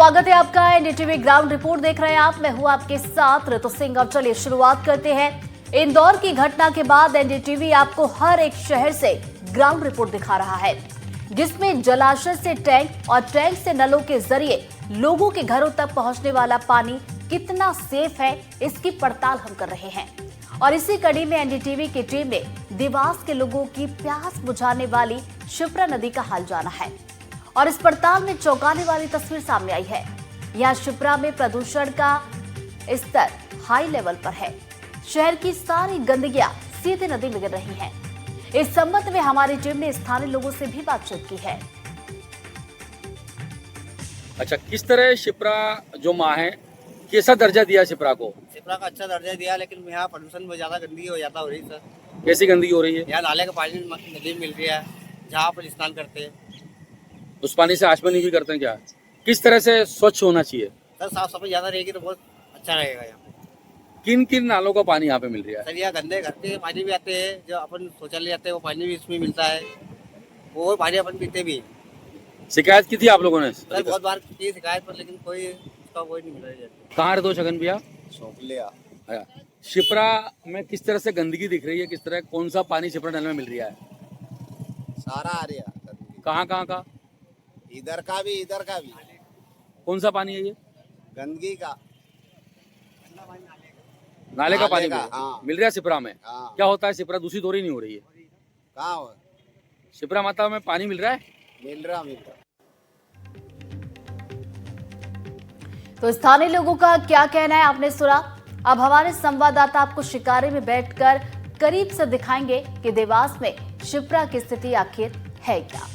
स्वागत है आपका एनडीटीवी ग्राउंड रिपोर्ट देख रहे हैं आप। मैं हूं आपके साथ ऋतु सिंह। अब चलिए शुरुआत करते हैं। इंदौर की घटना के बाद एनडीटीवी आपको हर एक शहर से ग्राउंड रिपोर्ट दिखा रहा है, जिसमें जलाशय से टैंक और टैंक से नलों के जरिए लोगों के घरों तक पहुंचने वाला पानी कितना सेफ है, इसकी पड़ताल हम कर रहे हैं। और इसी कड़ी में एनडीटीवी की टीम ने देवास के लोगों की प्यास बुझाने वाली शिप्रा नदी का हाल जाना है और इस पड़ताल में चौंकाने वाली तस्वीर सामने आई है। यहाँ शिप्रा में प्रदूषण का स्तर हाई लेवल पर है। शहर की सारी गंदगियां सीधे नदी में गिर रही हैं। इस संबंध में हमारी टीम ने स्थानीय लोगों से भी बातचीत की है। अच्छा, किस तरह शिप्रा जो माँ है कैसा दर्जा दिया शिप्रा को? शिप्रा का अच्छा दर्जा दिया, लेकिन यहाँ प्रदूषण में ज्यादा गंदगी हो जाता हो रही सर। कैसी गंदगी हो रही है? यहाँ नाले का पानी नदी में मिल रहा है, जहाँ पर स्नान करते हैं उस पानी से आचमनी भी करते हैं क्या? किस तरह से स्वच्छ होना चाहिए सर? साफ सफाई ज्यादा रहेगी तो बहुत अच्छा रहेगा। यहाँ किन किन नालों का पानी यहाँ पे मिल रहा है? सर यहाँ गंदे घर के पानी भी आते हैं, जो अपन शौचालय जाते हैं वो पानी भी इसमें मिलता है, वो पानी अपन पीते भी। शिकायत की थी आप लोगों ने? सर बहुत बार की शिकायत पर, लेकिन कोई उसका कोई नहीं मिल रहा है। कहाँ दो छगन भैया? शौकलिया शिप्रा में किस तरह से गंदगी दिख रही है? किस तरह कौन सा पानी शिप्रा नल में मिल रहा है? सारा आ रहा है, कहाँ कहाँ का? इधर का भी इधर का भी। कौन सा पानी है ये? गंदगी का नाले का पानी नाले का, हाँ। मिल रहा है शिप्रा में? हाँ। क्या होता है, शिप्रा दूषित हो रही नहीं हो रही है? कहाँ शिप्रा माता में पानी मिल रहा है? मिल रहा। तो स्थानीय लोगों का क्या कहना है आपने सुना। अब हमारे संवाददाता आपको शिकारे में बैठकर करीब से दिखाएंगे कि देवास में शिप्रा की स्थिति आखिर है क्या।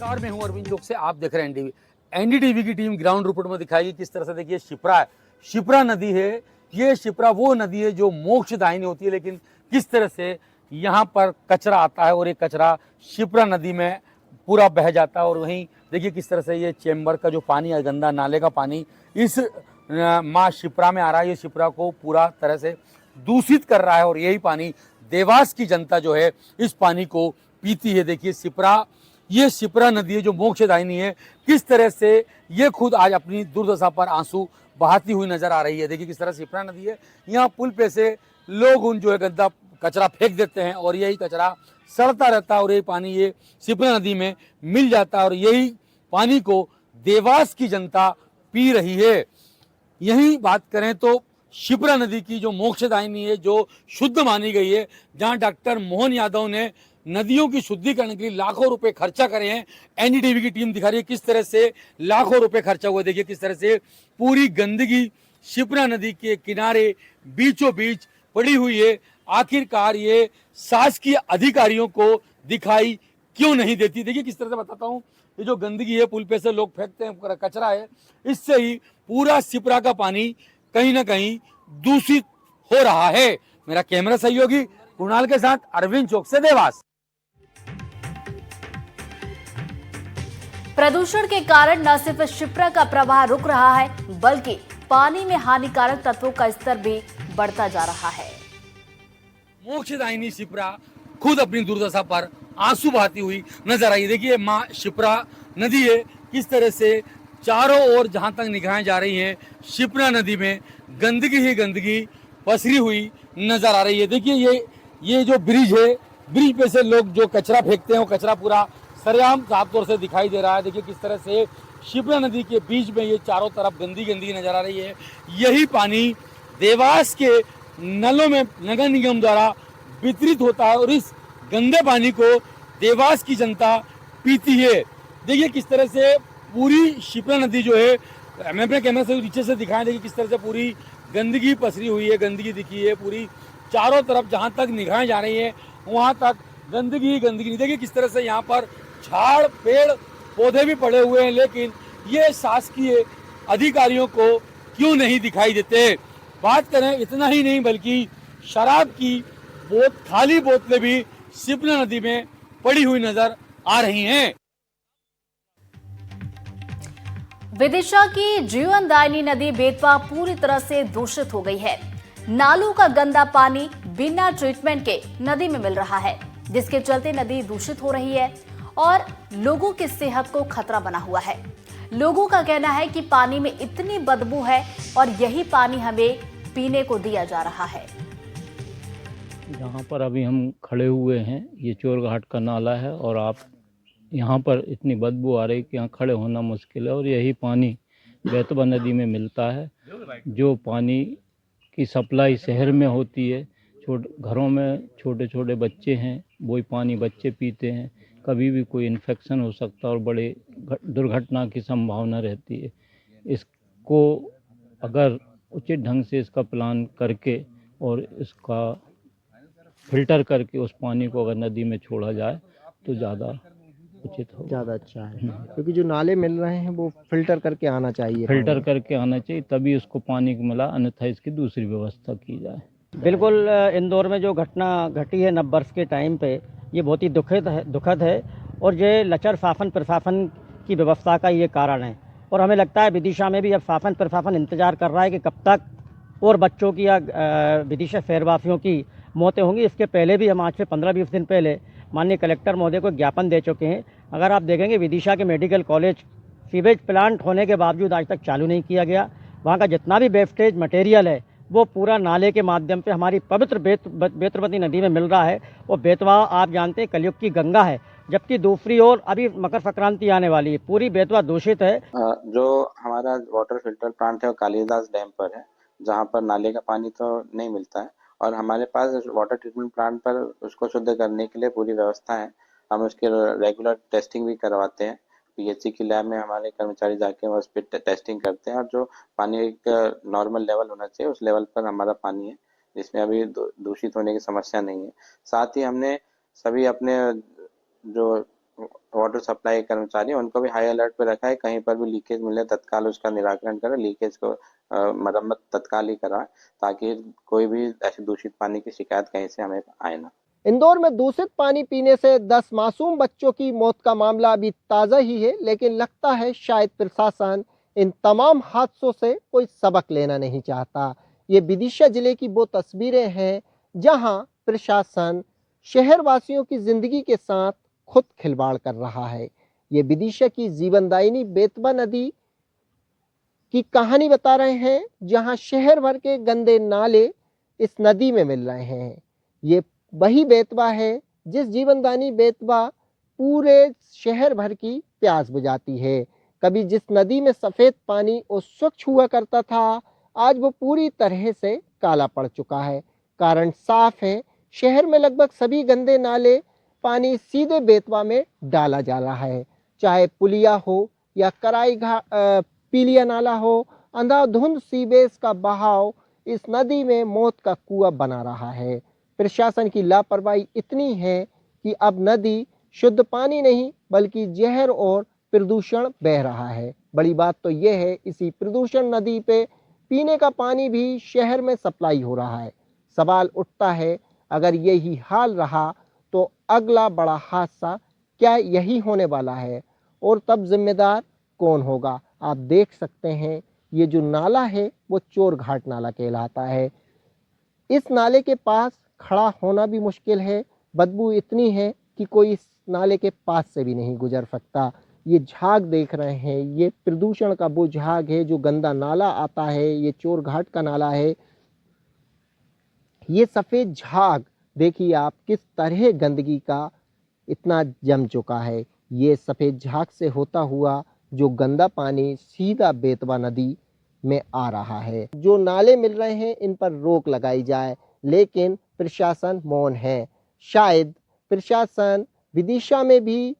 और मैं हूं अरविंद जोग से, आप देख रहे हैं एनडीटीवी की टीम ग्राउंड रिपोर्ट में दिखाएगी किस तरह से। देखिए शिप्रा है, शिप्रा नदी है। ये शिप्रा वो नदी है जो मोक्षदायिनी होती है, लेकिन किस तरह से यहाँ पर कचरा आता है और ये कचरा शिप्रा नदी में पूरा बह जाता है। और वहीं देखिए किस तरह से ये चैम्बर का जो पानी है, गंदा नाले का पानी इस माँ शिप्रा में आ रहा है। ये शिप्रा को पूरा तरह से दूषित कर रहा है और यही पानी देवास की जनता जो है इस पानी को पीती है। देखिए ये शिप्रा नदी है जो मोक्षदायिनी है, किस तरह से ये खुद आज अपनी दुर्दशा पर आंसू बहाती हुई नजर आ रही है। देखिए किस तरह शिप्रा नदी है, यहाँ पुल पे से लोग उन जो है गंदा कचरा फेंक देते हैं और यही कचरा सड़ता रहता है और यही पानी ये शिप्रा नदी में मिल जाता है और यही पानी को देवास की जनता पी रही है। यही बात करें तो शिप्रा नदी की जो मोक्षदायिनी है, जो शुद्ध मानी गई है, जहां डॉक्टर मोहन यादव ने नदियों की शुद्धिकरण के लिए लाखों रुपए खर्चा करे हैं। एनडीटीवी की टीम दिखा रही है किस तरह से लाखों रुपए खर्चा हुआ। देखिए किस तरह से पूरी गंदगी शिप्रा नदी के किनारे बीचों बीच पड़ी हुई है। आखिरकार ये शासकीय अधिकारियों को दिखाई क्यों नहीं देती? देखिए किस तरह से बताता हूँ, ये जो गंदगी है पुल पे से लोग फेंकते हैं कचरा है, इससे ही पूरा शिप्रा का पानी कहीं ना कहीं दूषित हो रहा है। मेरा कैमरा सहयोगी कुणाल के साथ अरविंद चौक से देवास। प्रदूषण के कारण न सिर्फ शिप्रा का प्रवाह रुक रहा है, बल्कि पानी में हानिकारक तत्वों का स्तर भी बढ़ता जा रहा है। मोक्षदायिनी शिप्रा खुद अपनी दुर्दशा पर आंसू बहाती हुई नजर आई। देखिए माँ शिप्रा नदी है, किस तरह से चारों ओर जहां तक निगाहें जा रही हैं शिप्रा नदी में गंदगी ही गंदगी पसरी हुई नजर आ रही है। देखिए ये जो ब्रिज है, ब्रिज पे से लोग जो कचरा फेंकते हैं वो कचरा पूरा सरेआम साफ तौर से दिखाई दे रहा है। देखिए किस तरह से शिप्रा नदी के बीच में ये चारों तरफ गंदगी नजर आ रही है। यही पानी देवास के नलों में नगर निगम द्वारा वितरित होता है और इस गंदे पानी को देवास की जनता पीती है। देखिए किस तरह से पूरी शिप्रा नदी जो है, मैं अपने कैमरे से नीचे से दिखाएं, देखिए किस तरह से पूरी गंदगी पसरी हुई है, गंदगी दिखी है पूरी चारों तरफ। जहां तक निगाहें जा रही है वहां तक गंदगी गंदगी। देखिए किस तरह से यहाँ पर झाड़ पेड़ पौधे भी पड़े हुए हैं, लेकिन ये शासकीय अधिकारियों को क्यों नहीं दिखाई देते? बात करें इतना ही नहीं, बल्कि शराब की खाली बोतलें भी शिप्रा नदी में पड़ी हुई नजर आ रही हैं। विदिशा की जीवनदायिनी नदी बेतवा पूरी तरह से दूषित हो गई है। नालों का गंदा पानी बिना ट्रीटमेंट के नदी में मिल रहा है, जिसके चलते नदी दूषित हो रही है और लोगों की सेहत को खतरा बना हुआ है। लोगों का कहना है कि पानी में इतनी बदबू है और यही पानी हमें पीने को दिया जा रहा है। जहाँ पर अभी हम खड़े हुए हैं ये चोरघाट का नाला है और आप यहाँ पर इतनी बदबू आ रही कि यहाँ खड़े होना मुश्किल है। और यही पानी बेतवा नदी में मिलता है, जो पानी की सप्लाई शहर में होती है। घरों में छोटे छोटे बच्चे हैं, वही पानी बच्चे पीते हैं। कभी भी कोई इन्फेक्शन हो सकता है और बड़े दुर्घटना की संभावना रहती है। इसको अगर उचित ढंग से इसका प्लान करके और इसका फिल्टर करके उस पानी को अगर नदी में छोड़ा जाए तो ज़्यादा उचित हो, ज़्यादा अच्छा है। क्योंकि जो नाले मिल रहे हैं वो फिल्टर करके आना चाहिए, फिल्टर करके आना चाहिए, तभी उसको पानी को मिला, अन्यथा इसकी दूसरी व्यवस्था की जाए। बिल्कुल, इंदौर में जो घटना घटी है नववर्ष के टाइम पे, ये बहुत ही दुखद है और ये लचर शासन प्रशासन की व्यवस्था का ये कारण है। और हमें लगता है विदिशा में भी अब शासन प्रशासन इंतजार कर रहा है कि कब तक और बच्चों की या विदिशा शहरवासियों की मौतें होंगी। इसके पहले भी हम आज से 15-20 दिन पहले माननीय कलेक्टर महोदय को ज्ञापन दे चुके हैं। अगर आप देखेंगे विदिशा के मेडिकल कॉलेज सीवेज प्लांट होने के बावजूद आज तक चालू नहीं किया गया। वहाँ का जितना भी वेस्टेज मटेरियल है वो पूरा नाले के माध्यम पे हमारी पवित्र बेतवती नदी में मिल रहा है। और बेतवा आप जानते हैं कलयुग की गंगा है, जबकि दूसरी ओर अभी मकर संक्रांति आने वाली है, पूरी बेतवा दूषित है। जो हमारा वाटर फिल्टर प्लांट है वो कालिदास डैम पर है, जहाँ पर नाले का पानी तो नहीं मिलता है और हमारे पास वाटर ट्रीटमेंट प्लांट पर उसको शुद्ध करने के लिए पूरी व्यवस्था है। हम उसके रेगुलर टेस्टिंग भी करवाते हैं। पीएचसी की लैब में हमारे कर्मचारी जाके उस पर टेस्टिंग करते हैं और जो पानी एक नॉर्मल लेवल होना चाहिए उस लेवल पर हमारा पानी है, जिसमें अभी दूषित होने की समस्या नहीं है। साथ ही हमने सभी अपने जो वाटर सप्लाई कर्मचारी उनको भी हाई अलर्ट पे रखा है। कहीं पर भी लीकेज मिले तत्काल उसका निराकरण करें, लीकेज को मरम्मत तत्काल ही कराएं, ताकि कोई भी ऐसे दूषित पानी की शिकायत कहीं से हमें आए ना। इंदौर में दूषित पानी पीने से 10 मासूम बच्चों की मौत का मामला अभी ताज़ा ही है, लेकिन लगता है शायद प्रशासन इन तमाम हादसों से कोई सबक लेना नहीं चाहता। ये विदिशा जिले की वो तस्वीरें हैं जहां प्रशासन शहरवासियों की जिंदगी के साथ खुद खिलवाड़ कर रहा है। ये विदिशा की जीवनदायिनी बेतवा नदी की कहानी बता रहे हैं, जहां शहर भर के गंदे नाले इस नदी में मिल रहे हैं। ये वही बेतवा है जिस जीवनदायिनी बेतवा पूरे शहर भर की प्यास बुझाती है। कभी जिस नदी में सफ़ेद पानी और स्वच्छ हुआ करता था, आज वो पूरी तरह से काला पड़ चुका है। कारण साफ है, शहर में लगभग सभी गंदे नाले पानी सीधे बेतवा में डाला जा रहा है। चाहे पुलिया हो या पीलिया नाला हो, अंधाधुंध सीवेज का बहाव इस नदी में मौत का कुआं बना रहा है। प्रशासन की लापरवाही इतनी है कि अब नदी शुद्ध पानी नहीं बल्कि जहर और प्रदूषण बह रहा है। बड़ी बात तो यह है, इसी प्रदूषण नदी पे पीने का पानी भी शहर में सप्लाई हो रहा है। सवाल उठता है, अगर यही हाल रहा तो अगला बड़ा हादसा क्या यही होने वाला है और तब जिम्मेदार कौन होगा? आप देख सकते हैं ये जो नाला है वो चोरघाट नाला कहलाता है। इस नाले के पास खड़ा होना भी मुश्किल है। बदबू इतनी है कि कोई इस नाले के पास से भी नहीं गुजर सकता। ये झाग देख रहे हैं, ये प्रदूषण का वो झाग है जो गंदा नाला आता है। ये चोरघाट का नाला है। ये सफ़ेद झाग देखिए आप किस तरह गंदगी का इतना जम चुका है। ये सफ़ेद झाग से होता हुआ जो गंदा पानी सीधा बेतवा नदी में आ रहा है। जो नाले मिल रहे हैं इन पर रोक लगाई जाए, लेकिन प्रशासन मौन है। शायद प्रशासन विदिशा में भी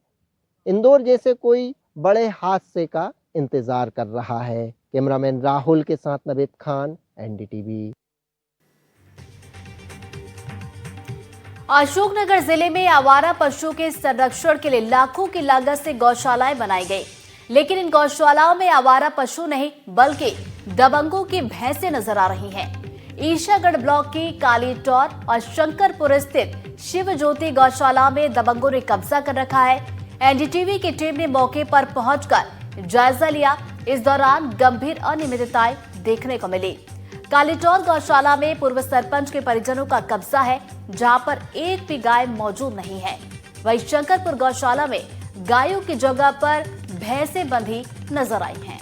इंदौर जैसे कोई बड़े हादसे का इंतजार कर रहा है। कैमरामैन राहुल के साथ नवेद खान, एनडीटीवी। अशोकनगर जिले में आवारा पशुओं के संरक्षण के लिए लाखों की लागत से गौशालाएं बनाई गई, लेकिन इन गौशालाओं में आवारा पशु नहीं बल्कि दबंगों की भैंसें नजर आ रही हैं। ईशागढ़ ब्लॉक की कालीटौर और शंकरपुर स्थित शिव ज्योति गौशाला में दबंगों ने कब्जा कर रखा है। एनडीटीवी की टीम ने मौके पर पहुंचकर जायजा लिया। इस दौरान गंभीर अनियमितताएं देखने को मिली। कालीटौर गौशाला में पूर्व सरपंच के परिजनों का कब्जा है, जहां पर एक भी गाय मौजूद नहीं है। वहीं शंकरपुर गौशाला में गायों की जगह पर भैंसें बंधी नजर आई हैं।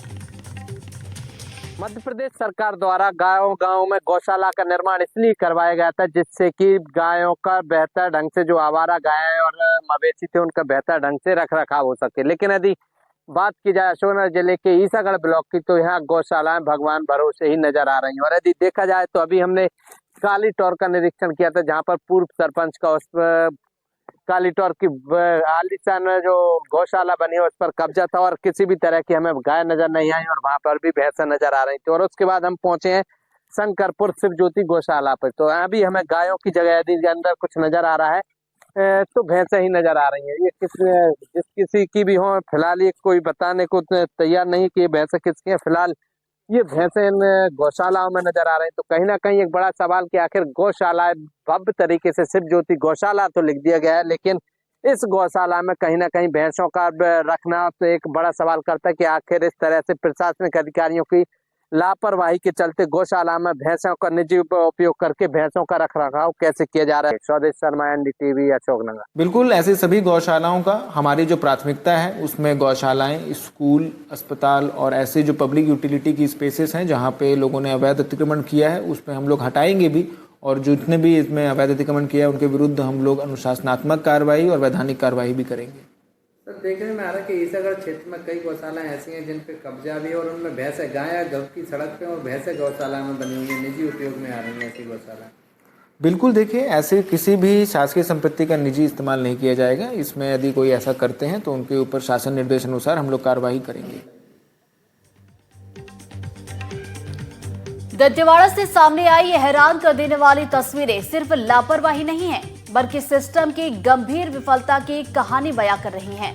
मध्य प्रदेश सरकार द्वारा गांव में गौशाला का निर्माण इसलिए करवाया गया था जिससे कि गायों का बेहतर ढंग से, जो आवारा गाय और मवेशी थे उनका बेहतर ढंग से रख रखाव हो सके। लेकिन यदि बात की जाए अशोकनगर जिले के ईसागढ़ ब्लॉक की, तो यहाँ गौशालाएं भगवान भरोसे ही नजर आ रही हैं। और यदि देखा जाए तो अभी हमने कालीटौर का निरीक्षण किया था, जहाँ पर पूर्व सरपंच का उस कालीटौर की आलीशान जो गौशाला बनी है उस पर कब्जा था और किसी भी तरह की हमें गाय नजर नहीं आई और वहां पर भी भैंसें नजर आ रही थी। और उसके बाद हम पहुंचे हैं शंकरपुर शिव ज्योति गौशाला पर, तो अभी हमें गायों की जगह यदि अंदर कुछ नजर आ रहा है तो भैंसें ही नजर आ रही हैं। ये किसी की भी हो, फिलहाल ये कोई बताने को तैयार नहीं कि ये भैंसें किसकी हैं। फिलहाल ये भैंसें इन गौशालाओं में नजर आ रहे हैं। तो कहीं ना कहीं एक बड़ा सवाल कि आखिर गौशाला भव्य तरीके से शिव ज्योति गौशाला तो लिख दिया गया है, लेकिन इस गौशाला में कहीं ना कहीं भैंसों का रखना तो एक बड़ा सवाल करता है कि आखिर इस तरह से प्रशासनिक अधिकारियों की लापरवाही के चलते गौशाला में भैंसों का निजी उपयोग करके भैंसों का रखरखाव कैसे किया जा रहा है। स्वदेश शर्मा, एनडीटीवी, अशोकनगर। बिल्कुल, ऐसे सभी गौशालाओं का हमारी जो प्राथमिकता है उसमें गौशालाएं, स्कूल, अस्पताल और ऐसे जो पब्लिक यूटिलिटी की स्पेसेस हैं जहां पे लोगों ने अवैध अतिक्रमण किया है उसमें हम लोग हटाएंगे भी, और जितने भी इसमें अवैध अतिक्रमण किया है उनके विरुद्ध हम लोग अनुशासनात्मक कार्रवाई और वैधानिक कार्रवाई भी करेंगे। सर, देखने में आ रहा है कि ईसागढ़ क्षेत्र में कई गौशालाएं ऐसी हैं जिन पे कब्जा भी है और उनमें भैंसें, गाय घर की सड़क पे और भैंसें गौशाला में बनी हुई है, निजी उपयोग में आ रही हैं ऐसी गौशाला। बिल्कुल, देखिए ऐसे किसी भी शासकीय संपत्ति का निजी इस्तेमाल नहीं किया जाएगा। इसमें यदि कोई ऐसा करते हैं तो उनके ऊपर शासन निर्देश अनुसार हम लोग कार्रवाई करेंगे। दंतेवाड़ा से सामने आई ये हैरान कर देने वाली तस्वीरें सिर्फ लापरवाही नहीं है बल्कि सिस्टम की गंभीर विफलता की कहानी बयां कर रही हैं।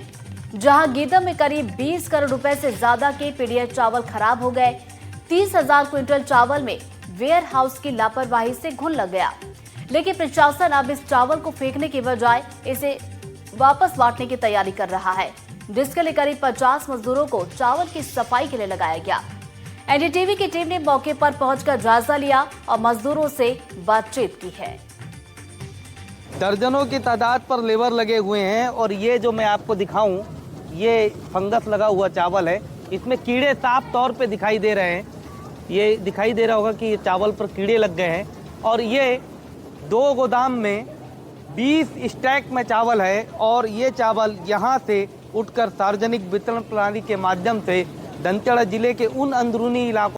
जहां गीदम में करीब 20 करोड़ रुपए से ज्यादा के पीडीएस चावल खराब हो गए, 30,000 क्विंटल चावल में वेयर हाउस की लापरवाही से घुन लग गया। लेकिन प्रशासन अब इस चावल को फेंकने की बजाय इसे वापस बांटने की तैयारी कर रहा है, जिसके लिए करीब 50 मजदूरों को चावल की सफाई के लिए लगाया गया। एनडीटीवी की टीम ने मौके पर पहुंचकर जायजा लिया और मजदूरों से बातचीत की है। दर्जनों की तादाद पर लेबर लगे हुए हैं और ये जो मैं आपको दिखाऊं, ये फंगस लगा हुआ चावल है। इसमें कीड़े साफ तौर पे दिखाई दे रहे हैं। ये दिखाई दे रहा होगा कि ये चावल पर कीड़े लग गए हैं। और ये 2 गोदाम में 20 स्टैक में चावल है और ये चावल यहाँ से उठकर सार्वजनिक वितरण प्रणाली के माध्यम से दंतेवाड़ा जिले के उन अंदरूनी इलाकों